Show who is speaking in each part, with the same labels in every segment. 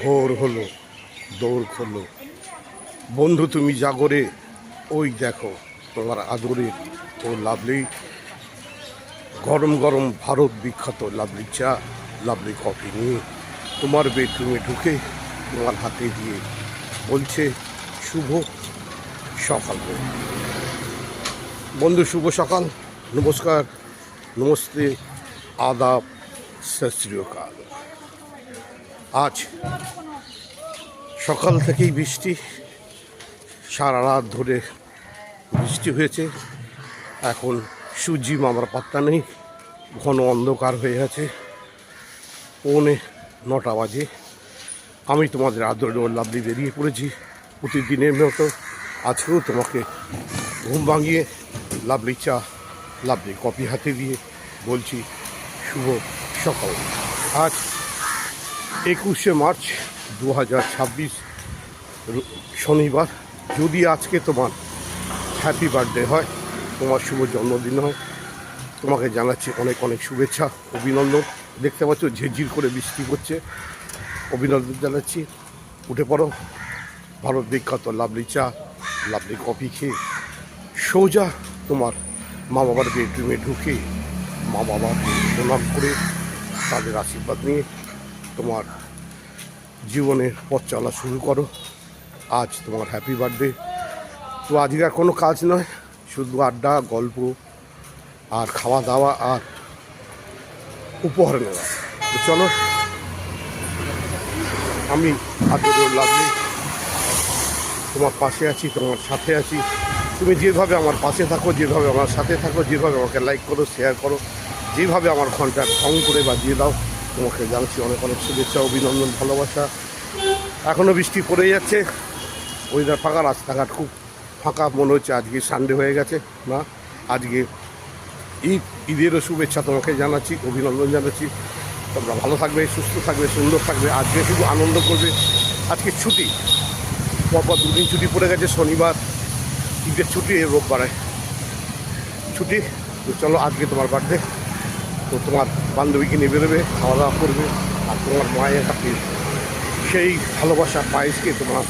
Speaker 1: ভোর হলো, দৌড় হলো, বন্ধু তুমি জাগরে, ওই দেখো তোমার আদরে ও লাভলি গরম গরম ভারত বিখ্যাত লাভলি চা, লাভলি কফি নিয়ে তোমার বেডরুমে ঢুকে তোমার হাতে দিয়ে বলছে শুভ সকাল। বন্ধু শুভ সকাল, নমস্কার, নমস্তে, আদাব, সত শ্রী আকাল। আজ সকাল থেকেই বৃষ্টি, সারা রাত ধরে বৃষ্টি হয়েছে। এখন সূর্যি মামার পাত্তা নেই, ঘন অন্ধকার হয়ে আছে। 9:45 বাজে। আমি তোমাদের আদরে ও লাভলি বেরিয়ে পড়েছি প্রতিদিনের মতো। আজকেও তোমাকে ঘুম ভাঙিয়ে লাভলি চা, লাভলি কফি হাতে দিয়ে বলছি শুভ সকাল। আজ 21শে মার্চ 2026 শনিবার। যদি আজকে তোমার হ্যাপি বার্থডে হয়, তোমার শুভ জন্মদিন হয়, তোমাকে জানাচ্ছি অনেক অনেক শুভেচ্ছা, অভিনন্দন। দেখতে পাচ্ছ ঝিরঝির করে বৃষ্টি করছে, অভিনন্দন জানাচ্ছি। উঠে পড়ো, ভারত বিখ্যাত লাভলি চা, লাভলি কফি খেয়ে সোজা তোমার মা বাবার বেডরুমে ঢুকে মা বাবার প্রণাম করে তাদের আশীর্বাদ নিয়ে তোমার জীবনের পথ চলা শুরু করো। আজ তোমার হ্যাপি বার্থডে। তো আজকে আর কোনো কাজ নয়, শুধু আড্ডা, গল্প আর খাওয়া দাওয়া আর উপহার নেওয়া। তো চলো, আমি আদরের লাভলি তোমার পাশে আছি, তোমার সাথে আছি। তুমি যেভাবে আমার পাশে থাকো, যেভাবে আমার সাথে থাকো, যেভাবে আমাকে লাইক করো, শেয়ার করো, যেভাবে আমার ফোনটা ঢং করে বাজিয়ে দাও, তোমাকে জানছি অনেক অনেক শুভেচ্ছা, অভিনন্দন, ভালোবাসা। এখনও বৃষ্টি পড়ে যাচ্ছে, ওয়েদার ফাঁকা, রাস্তাঘাট খুব ফাঁকা মনে হচ্ছে। আজকে সানডে হয়ে গেছে না, আজকে ঈদেরও শুভেচ্ছা তোমাকে জানাচ্ছি, অভিনন্দন জানাচ্ছি। তোমরা ভালো থাকবে, সুস্থ থাকবে, সুন্দর থাকবে। আজকে শুধু আনন্দ করবে। আজকে ছুটি, পরপর দুদিন ছুটি পড়ে গেছে, শনিবার ঈদের ছুটি, রোববারে ছুটি। তো চলো, আজকে তোমার বার্থডে, তো তোমার বান্ধবীকে নিয়ে বেরোবে, খাওয়া দাওয়া করবে, আর তোমার মায়ের হাতে সেই ভালোবাসা পায়েসকে তোমার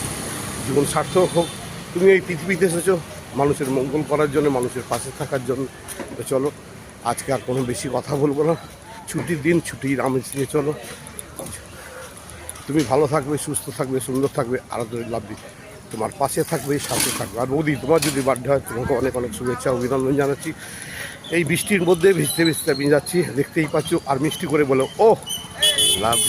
Speaker 1: জীবন সার্থক হোক। তুমি এই পৃথিবীতে এসেছো মানুষের মঙ্গল করার জন্য, মানুষের পাশে থাকার জন্য। তো চলো, আজকে আর কোনো বেশি কথা বলবো না, ছুটির দিন, ছুটির আমেজ নিয়ে চলো। তুমি ভালো থাকবে, সুস্থ থাকবে, সুন্দর থাকবে, আদরের লাভলি তোমার পাশে থাকবে, সাথে থাকবে। আর বৌদি, তোমার যদি বার্থডে হয়, তোমাকে অনেক অনেক শুভেচ্ছা, অভিনন্দন জানাচ্ছি। এই বৃষ্টির মধ্যে ভিজতে ভিজতে আমি যাচ্ছি, দেখতেই পাচ্ছ। আর মিষ্টি করে বলো ও লাভ।